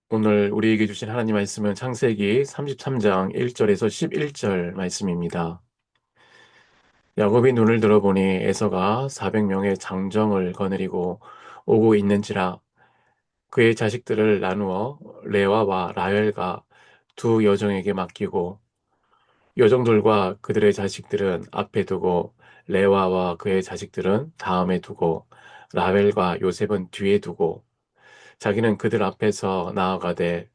오늘 우리에게 주신 하나님 말씀은 창세기 33장 1절에서 11절 말씀입니다. 야곱이 눈을 들어보니 에서가 400명의 장정을 거느리고 오고 있는지라 그의 자식들을 나누어 레와와 라헬과 두 여종에게 맡기고 여종들과 그들의 자식들은 앞에 두고 레와와 그의 자식들은 다음에 두고 라헬과 요셉은 뒤에 두고 자기는 그들 앞에서 나아가되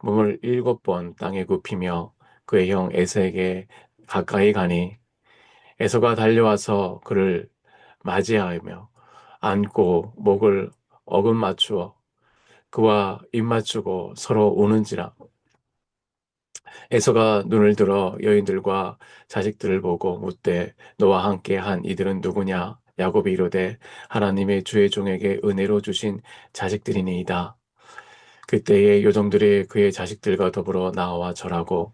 몸을 7번 땅에 굽히며 그의 형 에서에게 가까이 가니 에서가 달려와서 그를 맞이하며 안고 목을 어금 맞추어 그와 입 맞추고 서로 우는지라. 에서가 눈을 들어 여인들과 자식들을 보고 묻되 너와 함께 한 이들은 누구냐? 야곱이 이르되 하나님의 주의 종에게 은혜로 주신 자식들이니이다. 그때에 요정들이 그의 자식들과 더불어 나와 절하고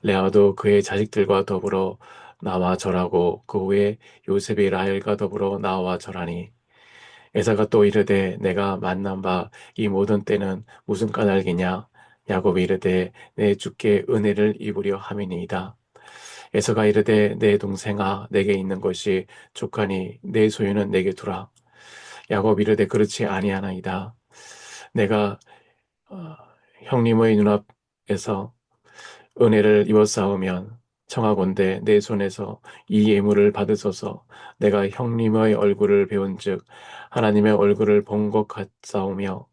레아도 그의 자식들과 더불어 나와 절하고 그 후에 요셉이 라헬과 더불어 나와 절하니 에사가 또 이르되 내가 만난 바 이 모든 때는 무슨 까닭이냐 야곱이 이르되 내 주께 은혜를 입으려 함이니이다. 에서가 이르되 내 동생아 내게 있는 것이 족하니 내 소유는 내게 두라. 야곱이 이르되 그렇지 아니하나이다. 내가 어, 형님의 눈앞에서 은혜를 입었사오면 청하건대 내 손에서 이 예물을 받으소서. 내가 형님의 얼굴을 배운즉 하나님의 얼굴을 본 것 같사오며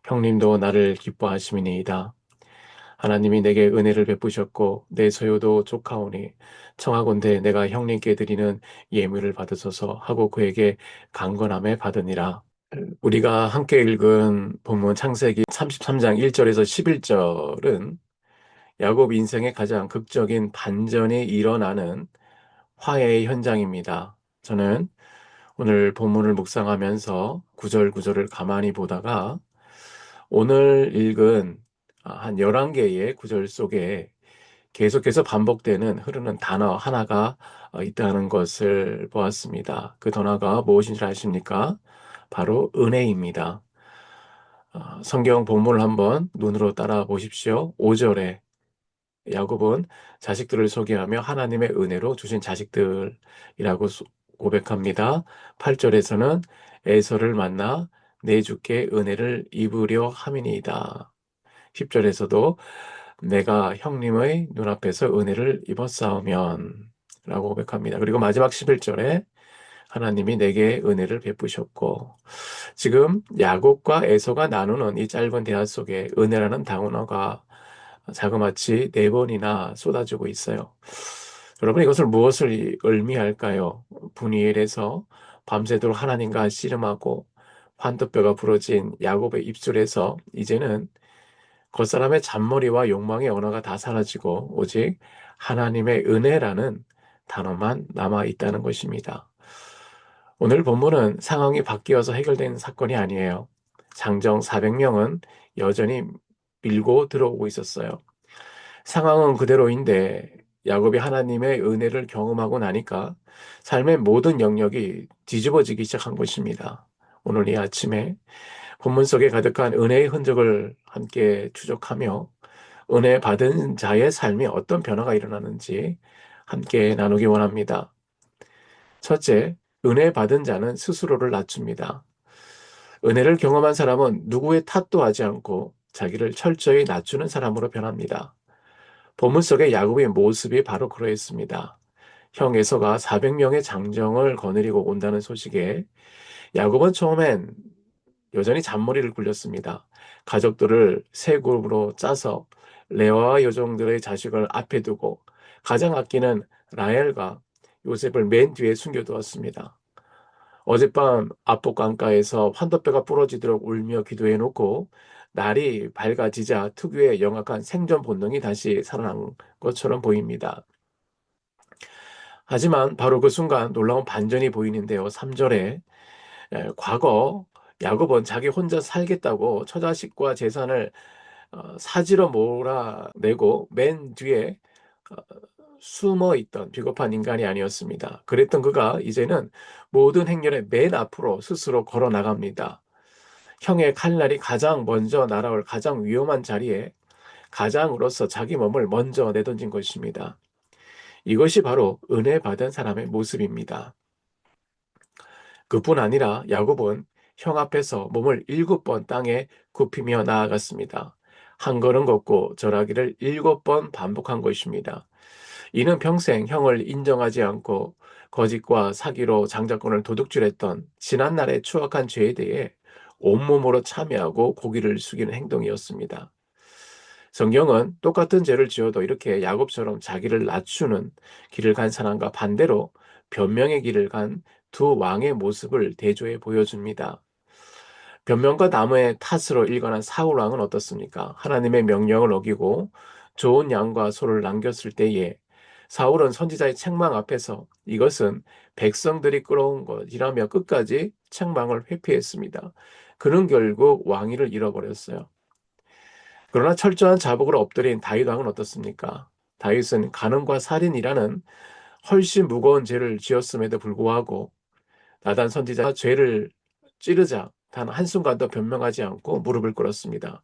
형님도 나를 기뻐하심이니이다. 하나님이 내게 은혜를 베푸셨고 내 소유도 족하오니 청하건대 내가 형님께 드리는 예물을 받으소서 하고 그에게 강건함에 받으니라. 우리가 함께 읽은 본문 창세기 33장 1절에서 11절은 야곱 인생의 가장 극적인 반전이 일어나는 화해의 현장입니다. 저는 오늘 본문을 묵상하면서 구절구절을 가만히 보다가 오늘 읽은 한 11개의 구절 속에 계속해서 반복되는 흐르는 단어 하나가 있다는 것을 보았습니다. 그 단어가 무엇인지 아십니까? 바로 은혜입니다. 성경 본문을 한번 눈으로 따라 보십시오. 5절에 야곱은 자식들을 소개하며 하나님의 은혜로 주신 자식들이라고 고백합니다. 8절에서는 에서를 만나 내 주께 은혜를 입으려 함이니이다. 10절에서도 내가 형님의 눈앞에서 은혜를 입었사오면 라고 고백합니다. 그리고 마지막 11절에 하나님이 내게 은혜를 베푸셨고 지금 야곱과 에서가 나누는 이 짧은 대화 속에 은혜라는 단어가 자그마치 4번이나 쏟아지고 있어요. 여러분 이것을 무엇을 의미할까요? 분이엘에서 밤새도록 하나님과 씨름하고 환도뼈가 부러진 야곱의 입술에서 이제는 겉사람의 잔머리와 욕망의 언어가 다 사라지고 오직 하나님의 은혜라는 단어만 남아 있다는 것입니다. 오늘 본문은 상황이 바뀌어서 해결된 사건이 아니에요. 장정 400명은 여전히 밀고 들어오고 있었어요. 상황은 그대로인데 야곱이 하나님의 은혜를 경험하고 나니까 삶의 모든 영역이 뒤집어지기 시작한 것입니다. 오늘 이 아침에 본문 속에 가득한 은혜의 흔적을 함께 추적하며 은혜 받은 자의 삶이 어떤 변화가 일어나는지 함께 나누기 원합니다. 첫째, 은혜 받은 자는 스스로를 낮춥니다. 은혜를 경험한 사람은 누구의 탓도 하지 않고 자기를 철저히 낮추는 사람으로 변합니다. 본문 속의 야곱의 모습이 바로 그러했습니다. 형 에서가 400명의 장정을 거느리고 온다는 소식에 야곱은 처음엔 여전히 잔머리를 굴렸습니다. 가족들을 세 그룹으로 짜서 레아와 여종들의 자식을 앞에 두고 가장 아끼는 라헬과 요셉을 맨 뒤에 숨겨두었습니다. 어젯밤 압복강가에서 환도뼈가 부러지도록 울며 기도해놓고 날이 밝아지자 특유의 영악한 생존 본능이 다시 살아난 것처럼 보입니다. 하지만 바로 그 순간 놀라운 반전이 보이는데요. 3절에 과거 야곱은 자기 혼자 살겠다고 처자식과 재산을 사지로 몰아내고 맨 뒤에 어, 숨어 있던 비겁한 인간이 아니었습니다. 그랬던 그가 이제는 모든 행렬의 맨 앞으로 스스로 걸어 나갑니다. 형의 칼날이 가장 먼저 날아올 가장 위험한 자리에 가장으로서 자기 몸을 먼저 내던진 것입니다. 이것이 바로 은혜 받은 사람의 모습입니다. 그뿐 아니라 야곱은 형 앞에서 몸을 7번 땅에 굽히며 나아갔습니다. 한 걸음 걷고 절하기를 7번 반복한 것입니다. 이는 평생 형을 인정하지 않고 거짓과 사기로 장자권을 도둑질했던 지난날의 추악한 죄에 대해 온몸으로 참여하고 고개를 숙이는 행동이었습니다. 성경은 똑같은 죄를 지어도 이렇게 야곱처럼 자기를 낮추는 길을 간 사람과 반대로 변명의 길을 간 두 왕의 모습을 대조해 보여줍니다. 변명과 나무의 탓으로 일관한 사울 왕은 어떻습니까? 하나님의 명령을 어기고 좋은 양과 소를 남겼을 때에 사울은 선지자의 책망 앞에서 이것은 백성들이 끌어온 것이라며 끝까지 책망을 회피했습니다. 그는 결국 왕위를 잃어버렸어요. 그러나 철저한 자복으로 엎드린 다윗 왕은 어떻습니까? 다윗은 간음과 살인이라는 훨씬 무거운 죄를 지었음에도 불구하고 나단 선지자가 죄를 찌르자 단 한순간도 변명하지 않고 무릎을 꿇었습니다.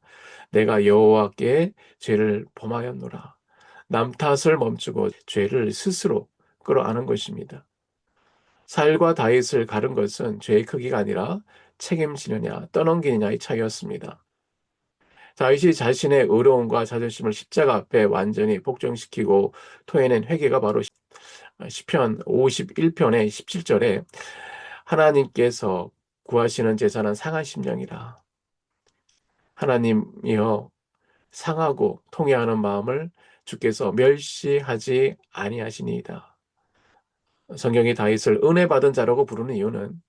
내가 여호와께 죄를 범하였노라. 남 탓을 멈추고 죄를 스스로 끌어안은 것입니다. 사울과 다윗을 가른 것은 죄의 크기가 아니라 책임지느냐 떠넘기느냐의 차이였습니다. 다윗이 자신의 의로움과 자존심을 십자가 앞에 완전히 복종시키고 토해낸 회개가 바로 시편 51편의 17절에 하나님께서 구하시는 제사는 상한 심령이라. 하나님이여 상하고 통회하는 마음을 주께서 멸시하지 아니하시니이다. 성경이 다윗을 은혜 받은 자라고 부르는 이유는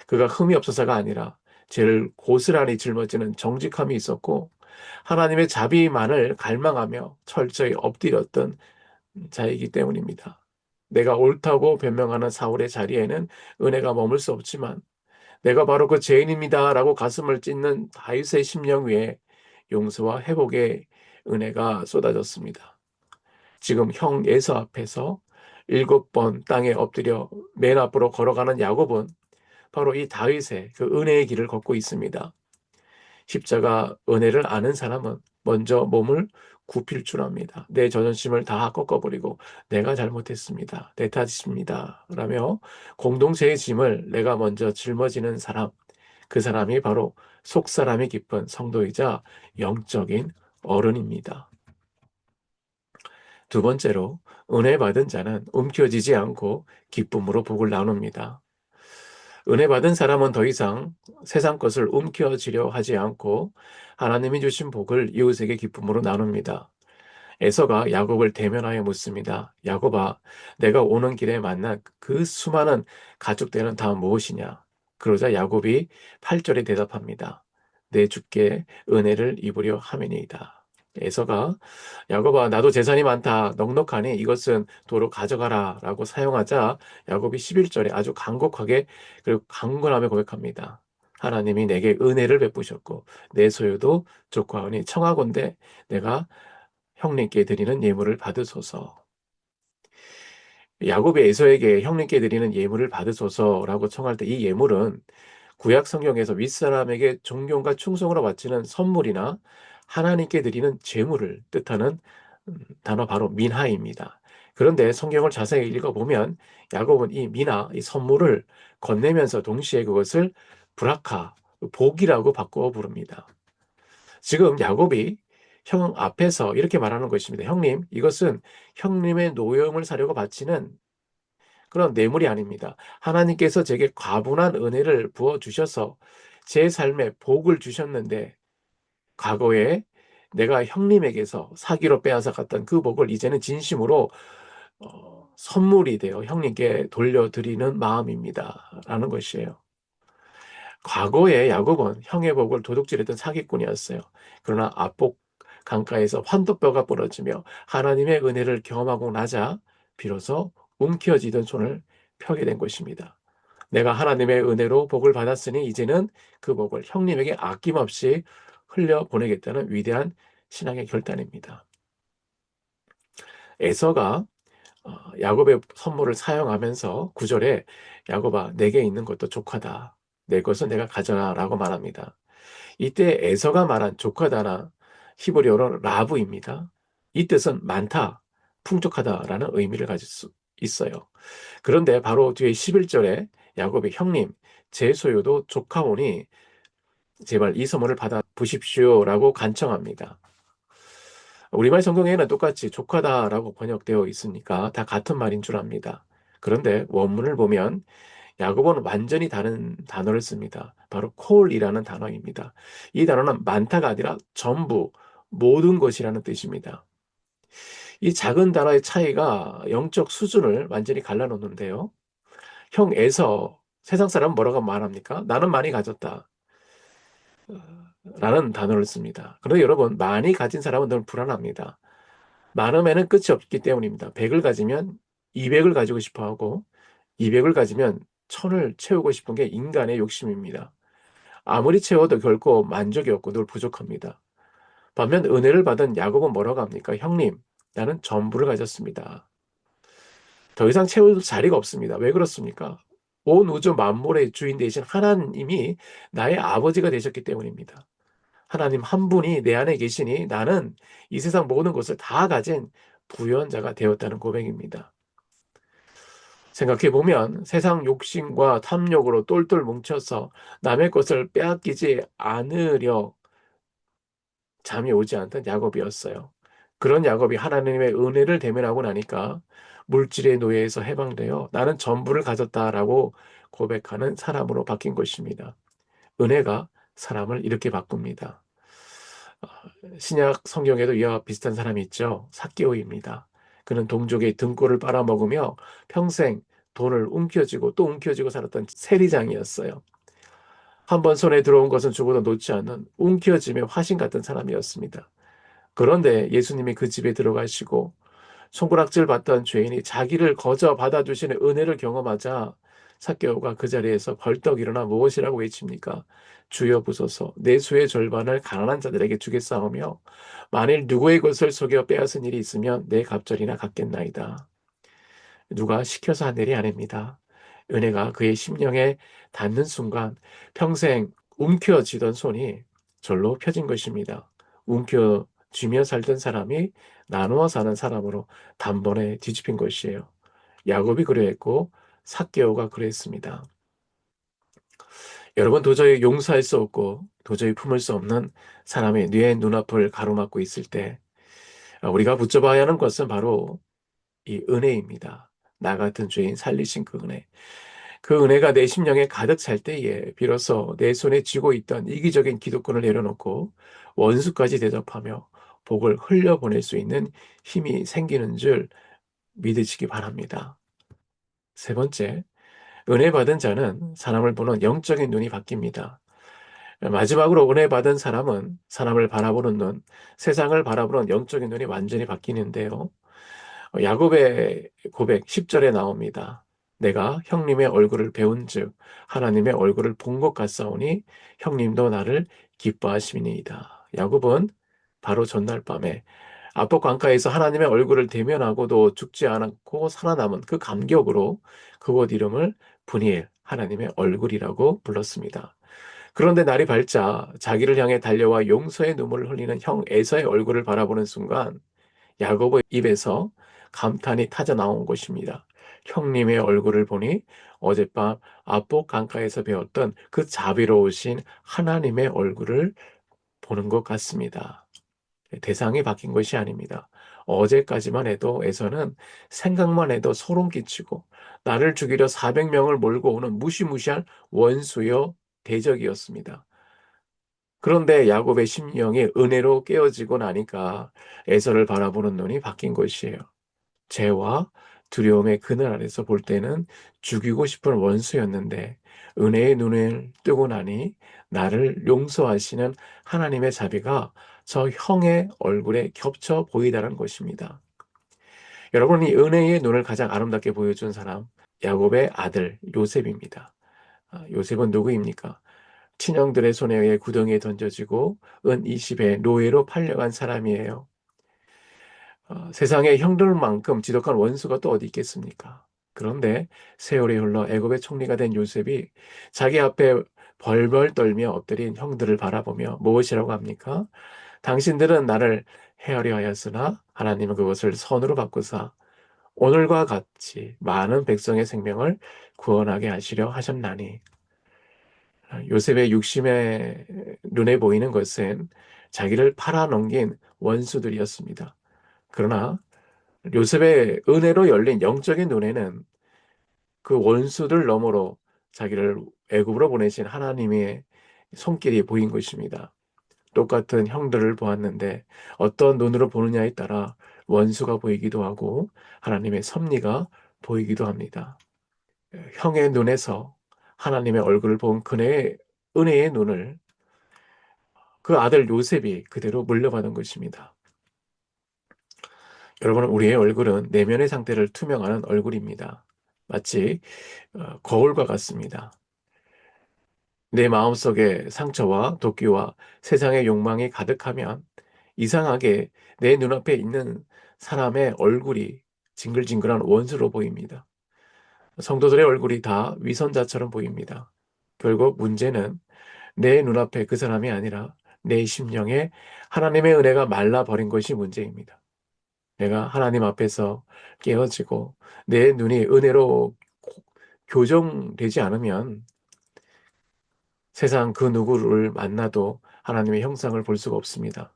그가 흠이 없어서가 아니라 죄를 고스란히 짊어지는 정직함이 있었고 하나님의 자비만을 갈망하며 철저히 엎드렸던 자이기 때문입니다. 내가 옳다고 변명하는 사울의 자리에는 은혜가 머물 수 없지만 내가 바로 그 죄인입니다라고 가슴을 찢는 다윗의 심령 위에 용서와 회복의 은혜가 쏟아졌습니다. 지금 형 에서 앞에서 7번 땅에 엎드려 맨 앞으로 걸어가는 야곱은 바로 이 다윗의 그 은혜의 길을 걷고 있습니다. 십자가 은혜를 아는 사람은 먼저 몸을 굽힐 줄 압니다. 내 자존심을 다 꺾어버리고 내가 잘못했습니다. 내 탓입니다. 라며 공동체의 짐을 내가 먼저 짊어지는 사람, 그 사람이 바로 속사람이 깊은 성도이자 영적인 어른입니다. 두 번째로 은혜 받은 자는 움켜쥐지 않고 기쁨으로 복을 나눕니다. 은혜 받은 사람은 더 이상 세상 것을 움켜쥐려 하지 않고 하나님이 주신 복을 이웃에게 기쁨으로 나눕니다. 에서가 야곱을 대면하여 묻습니다. 야곱아, 내가 오는 길에 만난 그 수많은 가축들은 다 무엇이냐? 그러자 야곱이 8절에 대답합니다. 내 주께 은혜를 입으려 함이니이다. 에서가 야곱아, 나도 재산이 많다. 넉넉하니 이것은 도로 가져가라 라고 사용하자 야곱이 11절에 아주 간곡하게 그리고 강건하며 고백합니다. 하나님이 내게 은혜를 베푸셨고 내 소유도 족하오니 청하건대 내가 형님께 드리는 예물을 받으소서. 야곱이 에서에게 형님께 드리는 예물을 받으소서라고 청할 때 이 예물은 구약 성경에서 윗사람에게 존경과 충성으로 바치는 선물이나 하나님께 드리는 제물을 뜻하는 단어 바로 민하입니다. 그런데 성경을 자세히 읽어보면 야곱은 이 미나, 이 선물을 건네면서 동시에 그것을 브라카, 복이라고 바꾸어 부릅니다. 지금 야곱이 형 앞에서 이렇게 말하는 것입니다. 형님, 이것은 형님의 노여움을 사려고 바치는 그런 뇌물이 아닙니다. 하나님께서 제게 과분한 은혜를 부어주셔서 제 삶에 복을 주셨는데 과거에 내가 형님에게서 사기로 빼앗아갔던 그 복을 이제는 진심으로 선물이 되어 형님께 돌려드리는 마음입니다. 라는 것이에요. 과거에 야곱은 형의 복을 도둑질했던 사기꾼이었어요. 그러나 압복 강가에서 환도뼈가 부러지며 하나님의 은혜를 경험하고 나자 비로소 움켜쥐던 손을 펴게 된 것입니다. 내가 하나님의 은혜로 복을 받았으니 이제는 그 복을 형님에게 아낌없이 흘려보내겠다는 위대한 신앙의 결단입니다. 에서가 야곱의 선물을 사용하면서 9절에 야곱아 내게 있는 것도 족하다. 내 것은 내가 가져라 라고 말합니다. 이때 에서가 말한 조카다나 히브리어로 라브입니다. 이 뜻은 많다, 풍족하다라는 의미를 가질 수 있어요. 그런데 바로 뒤에 11절에 야곱의 형님, 제 소유도 조카오니 제발 이 선물을 받아 보십시오라고 간청합니다. 우리말 성경에는 똑같이 조카다라고 번역되어 있으니까 다 같은 말인 줄 압니다. 그런데 원문을 보면 야곱은 완전히 다른 단어를 씁니다. 바로 콜이라는 단어입니다. 이 단어는 많다가 아니라 전부, 모든 것이라는 뜻입니다. 이 작은 단어의 차이가 영적 수준을 완전히 갈라놓는데요. 형 에서 세상 사람은 뭐라고 말합니까? 나는 많이 가졌다. 라는 단어를 씁니다. 그런데 여러분, 많이 가진 사람은 늘 불안합니다. 많음에는 끝이 없기 때문입니다. 100을 가지면 200을 가지고 싶어 하고 200을 가지면 1000을 채우고 싶은 게 인간의 욕심입니다. 아무리 채워도 결코 만족이 없고 늘 부족합니다. 반면 은혜를 받은 야곱은 뭐라고 합니까? 형님, 나는 전부를 가졌습니다. 더 이상 채울 자리가 없습니다. 왜 그렇습니까? 온 우주 만물의 주인 되신 하나님이 나의 아버지가 되셨기 때문입니다. 하나님 한 분이 내 안에 계시니 나는 이 세상 모든 것을 다 가진 부연자가 되었다는 고백입니다. 생각해보면 세상 욕심과 탐욕으로 똘똘 뭉쳐서 남의 것을 빼앗기지 않으려 잠이 오지 않던 야곱이었어요. 그런 야곱이 하나님의 은혜를 대면하고 나니까 물질의 노예에서 해방되어 나는 전부를 가졌다라고 고백하는 사람으로 바뀐 것입니다. 은혜가 사람을 이렇게 바꿉니다. 어, 신약 성경에도 이와 비슷한 사람이 있죠. 삭개오입니다. 그는 동족의 등골을 빨아먹으며 평생 돈을 움켜쥐고 또 움켜쥐고 살았던 세리장이었어요. 한 번 손에 들어온 것은 죽어도 놓지 않는 움켜쥐며 화신 같은 사람이었습니다. 그런데 예수님이 그 집에 들어가시고 손가락질 받던 죄인이 자기를 거저 받아주시는 은혜를 경험하자 삭개오가 그 자리에서 벌떡 일어나 무엇이라고 외칩니까? 주여 보소서 내 수의 절반을 가난한 자들에게 주겠사오며 만일 누구의 것을 속여 빼앗은 일이 있으면 내 갑절이나 갚겠나이다. 누가 시켜서 한 일이 아닙니다. 은혜가 그의 심령에 닿는 순간 평생 움켜쥐던 손이 절로 펴진 것입니다. 움켜쥐며 살던 사람이 나누어 사는 사람으로 단번에 뒤집힌 것이에요. 야곱이 그러했고 삭개오가 그랬습니다. 여러분 도저히 용서할 수 없고 도저히 품을 수 없는 사람의 뇌 눈앞을 가로막고 있을 때 우리가 붙잡아야 하는 것은 바로 이 은혜입니다. 나 같은 죄인 살리신 그 은혜. 그 은혜가 내 심령에 가득 찰 때에 비로소 내 손에 쥐고 있던 이기적인 기득권을 내려놓고 원수까지 대접하며 복을 흘려보낼 수 있는 힘이 생기는 줄 믿으시기 바랍니다. 세 번째, 은혜 받은 자는 사람을 보는 영적인 눈이 바뀝니다. 마지막으로 은혜 받은 사람은 사람을 바라보는 눈, 세상을 바라보는 영적인 눈이 완전히 바뀌는데요. 야곱의 고백 10절에 나옵니다. 내가 형님의 얼굴을 배운즉 하나님의 얼굴을 본 것 같사오니 형님도 나를 기뻐하시니이다. 야곱은 바로 전날 밤에 압록 강가에서 하나님의 얼굴을 대면하고도 죽지 않았고 살아남은 그 감격으로 그곳 이름을 브니엘, 하나님의 얼굴이라고 불렀습니다. 그런데 날이 밝자 자기를 향해 달려와 용서의 눈물을 흘리는 형 에서의 얼굴을 바라보는 순간 야곱의 입에서 감탄이 타져 나온 것입니다. 형님의 얼굴을 보니 어젯밤 압복 강가에서 배웠던 그 자비로우신 하나님의 얼굴을 보는 것 같습니다. 대상이 바뀐 것이 아닙니다. 어제까지만 해도 에서는 생각만 해도 소름 끼치고 나를 죽이려 400명을 몰고 오는 무시무시한 원수요 대적이었습니다. 그런데 야곱의 심령이 은혜로 깨어지고 나니까 에서를 바라보는 눈이 바뀐 것이에요. 죄와 두려움의 그늘 아래서 볼 때는 죽이고 싶은 원수였는데 은혜의 눈을 뜨고 나니 나를 용서하시는 하나님의 자비가 저 형의 얼굴에 겹쳐 보이다는 것입니다. 여러분, 이 은혜의 눈을 가장 아름답게 보여준 사람, 야곱의 아들 요셉입니다. 요셉은 누구입니까? 친형들의 손에 의해 구덩이에 던져지고 은 20에 노예로 팔려간 사람이에요. 세상에 형들만큼 지독한 원수가 또 어디 있겠습니까? 그런데 세월이 흘러 애굽의 총리가 된 요셉이 자기 앞에 벌벌 떨며 엎드린 형들을 바라보며 무엇이라고 합니까? 당신들은 나를 헤아려 하였으나 하나님은 그것을 선으로 바꾸사 오늘과 같이 많은 백성의 생명을 구원하게 하시려 하셨나니. 요셉의 육심에 눈에 보이는 것은 자기를 팔아넘긴 원수들이었습니다. 그러나 요셉의 은혜로 열린 영적인 눈에는 그 원수들 너머로 자기를 애굽으로 보내신 하나님의 손길이 보인 것입니다. 똑같은 형들을 보았는데 어떤 눈으로 보느냐에 따라 원수가 보이기도 하고 하나님의 섭리가 보이기도 합니다. 형의 눈에서 하나님의 얼굴을 본 그의 은혜의 눈을 그 아들 요셉이 그대로 물려받은 것입니다. 여러분, 우리의 얼굴은 내면의 상태를 투명하는 얼굴입니다. 마치 거울과 같습니다. 내 마음속에 상처와 도끼와 세상의 욕망이 가득하면 이상하게 내 눈앞에 있는 사람의 얼굴이 징글징글한 원수로 보입니다. 성도들의 얼굴이 다 위선자처럼 보입니다. 결국 문제는 내 눈앞에 그 사람이 아니라 내 심령에 하나님의 은혜가 말라버린 것이 문제입니다. 내가 하나님 앞에서 깨어지고 내 눈이 은혜로 교정되지 않으면 세상 그 누구를 만나도 하나님의 형상을 볼 수가 없습니다.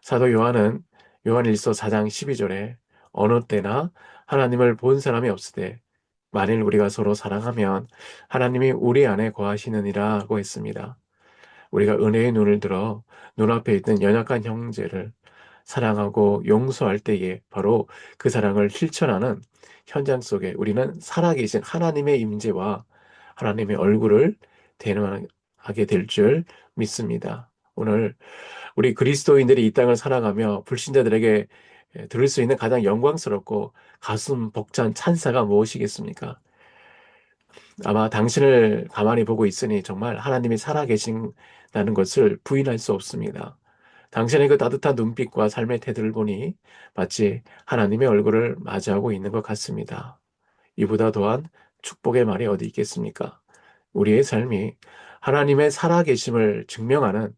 사도 요한은 요한일서 4장 12절에 어느 때나 하나님을 본 사람이 없으되 만일 우리가 서로 사랑하면 하나님이 우리 안에 거하시느니라고 했습니다. 우리가 은혜의 눈을 들어 눈앞에 있는 연약한 형제를 사랑하고 용서할 때에 바로 그 사랑을 실천하는 현장 속에 우리는 살아계신 하나님의 임재와 하나님의 얼굴을 대면하게 될 줄 믿습니다. 오늘 우리 그리스도인들이 이 땅을 살아가며 불신자들에게 들을 수 있는 가장 영광스럽고 가슴 벅찬 찬사가 무엇이겠습니까? 아마 당신을 가만히 보고 있으니 정말 하나님이 살아계신다는 것을 부인할 수 없습니다. 당신의 그 따뜻한 눈빛과 삶의 태도를 보니 마치 하나님의 얼굴을 맞이하고 있는 것 같습니다. 이보다 더한 축복의 말이 어디 있겠습니까? 우리의 삶이 하나님의 살아계심을 증명하는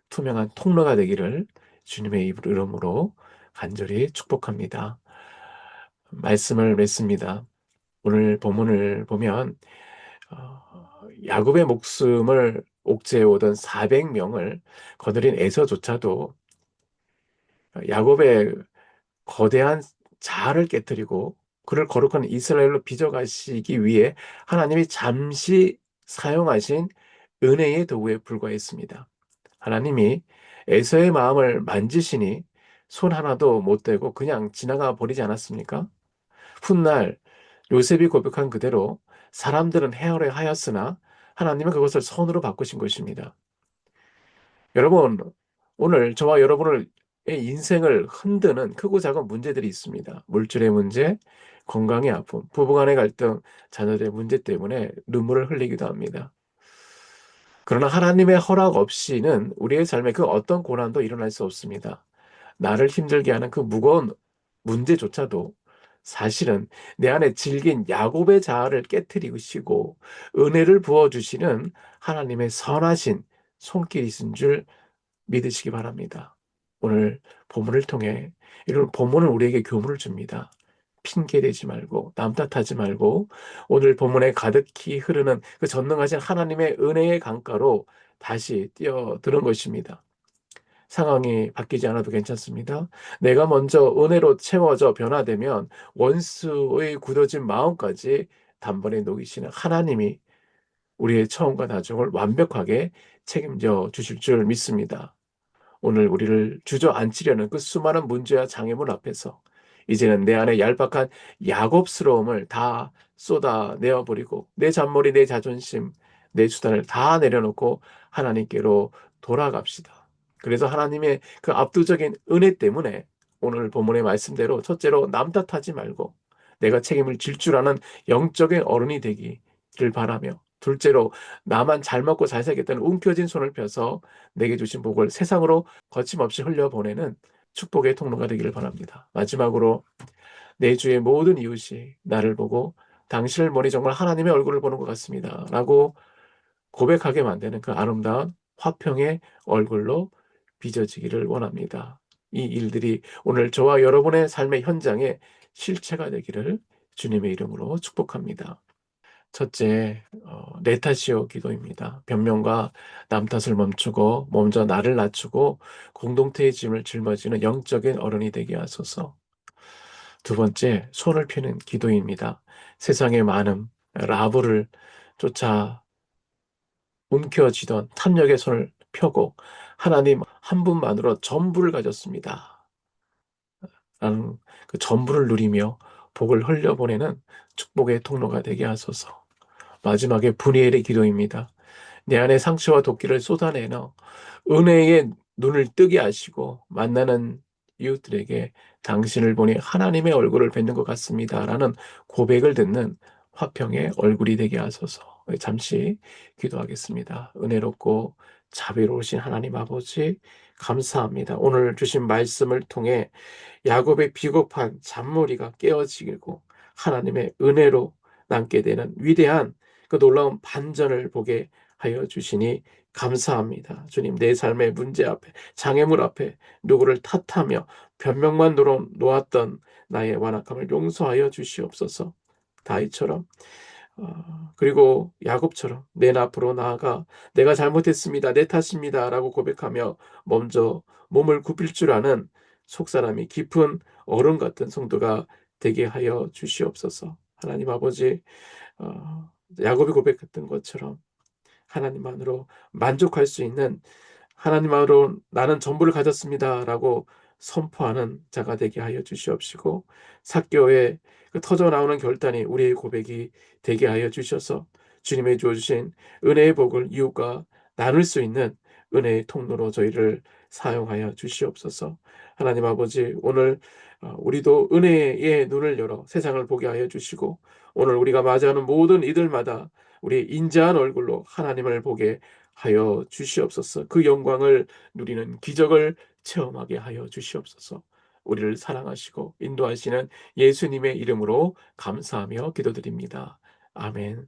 투명한 통로가 되기를 주님의 이름으로 간절히 축복합니다. 말씀을 맺습니다. 오늘 본문을 보면 야곱의 목숨을 옥죄해 오던 400명을 거느린 에서조차도 야곱의 거대한 자아를 깨뜨리고 그를 거룩한 이스라엘로 빚어가시기 위해 하나님이 잠시 사용하신 은혜의 도구에 불과했습니다. 하나님이 에서의 마음을 만지시니 손 하나도 못 대고 그냥 지나가 버리지 않았습니까? 훗날 요셉이 고백한 그대로 사람들은 헤아려 하였으나 하나님은 그것을 선으로 바꾸신 것입니다. 여러분, 오늘 저와 여러분의 인생을 흔드는 크고 작은 문제들이 있습니다. 물질의 문제, 건강의 아픔, 부부간의 갈등, 자녀들의 문제 때문에 눈물을 흘리기도 합니다. 그러나 하나님의 허락 없이는 우리의 삶에 그 어떤 고난도 일어날 수 없습니다. 나를 힘들게 하는 그 무거운 문제조차도 사실은 내 안에 질긴 야곱의 자아를 깨트리시고 은혜를 부어주시는 하나님의 선하신 손길이 있은 줄 믿으시기 바랍니다. 오늘 본문을 통해 이런 본문은 우리에게 교훈을 줍니다. 핑계대지 말고 남 탓하지 말고 오늘 본문에 가득히 흐르는 그 전능하신 하나님의 은혜의 강가로 다시 뛰어드는 것입니다. 상황이 바뀌지 않아도 괜찮습니다. 내가 먼저 은혜로 채워져 변화되면 원수의 굳어진 마음까지 단번에 녹이시는 하나님이 우리의 처음과 나중을 완벽하게 책임져 주실 줄 믿습니다. 오늘 우리를 주저앉히려는 그 수많은 문제와 장애물 앞에서 이제는 내 안에 얄팍한 야곱스러움을 다 쏟아내어 버리고 내 잔머리, 내 자존심, 내 수단을 다 내려놓고 하나님께로 돌아갑시다. 그래서 하나님의 그 압도적인 은혜 때문에 오늘 본문의 말씀대로 첫째로 남 탓하지 말고 내가 책임을 질 줄 아는 영적인 어른이 되기를 바라며 둘째로 나만 잘 먹고 잘 살겠다는 움켜진 손을 펴서 내게 주신 복을 세상으로 거침없이 흘려보내는 축복의 통로가 되기를 바랍니다. 마지막으로 내 주의 모든 이웃이 나를 보고 당신을 보니 정말 하나님의 얼굴을 보는 것 같습니다. 라고 고백하게 만드는 그 아름다운 화평의 얼굴로 빚어지기를 원합니다. 이 일들이 오늘 저와 여러분의 삶의 현장에 실체가 되기를 주님의 이름으로 축복합니다. 첫째, 내 탓이요 기도입니다. 변명과 남 탓을 멈추고 먼저 나를 낮추고 공동체의 짐을 짊어지는 영적인 어른이 되게 하소서. 두 번째, 손을 펴는 기도입니다. 세상의 많음, 라브를 쫓아 움켜쥐던 탐욕의 손을 펴고 하나님 한 분만으로 전부를 가졌습니다. 라는 그 전부를 누리며 복을 흘려보내는 축복의 통로가 되게 하소서. 마지막에 분이엘의 기도입니다. 내 안에 상처와 도끼를 쏟아내어 은혜의 눈을 뜨게 하시고 만나는 이웃들에게 당신을 보니 하나님의 얼굴을 뵙는 것 같습니다. 라는 고백을 듣는 화평의 얼굴이 되게 하소서. 잠시 기도하겠습니다. 은혜롭고 자비로우신 하나님 아버지, 감사합니다. 오늘 주신 말씀을 통해 야곱의 비겁한 잔머리가 깨어지고 하나님의 은혜로 남게 되는 위대한 그 놀라운 반전을 보게 하여 주시니 감사합니다. 주님, 내 삶의 문제 앞에, 장애물 앞에 누구를 탓하며 변명만 놓았던 나의 완악함을 용서하여 주시옵소서. 다윗처럼 그리고 야곱처럼 내 앞으로 나아가 내가 잘못했습니다. 내 탓입니다. 라고 고백하며 먼저 몸을 굽힐 줄 아는 속사람이 깊은 어른 같은 성도가 되게 하여 주시옵소서. 하나님 아버지, 야곱이 고백했던 것처럼 하나님만으로 만족할 수 있는, 하나님만으로 나는 전부를 가졌습니다 라고 선포하는 자가 되게 하여 주시옵시고, 삭개오의 그 터져나오는 결단이 우리의 고백이 되게 하여 주셔서 주님의 주어주신 은혜의 복을 이웃과 나눌 수 있는 은혜의 통로로 저희를 사용하여 주시옵소서. 하나님 아버지, 오늘 우리도 은혜의 눈을 열어 세상을 보게 하여 주시고, 오늘 우리가 맞이하는 모든 이들마다 우리의 인자한 얼굴로 하나님을 보게 하여 주시옵소서. 그 영광을 누리는 기적을 체험하게 하여 주시옵소서. 우리를 사랑하시고 인도하시는 예수님의 이름으로 감사하며 기도드립니다. 아멘.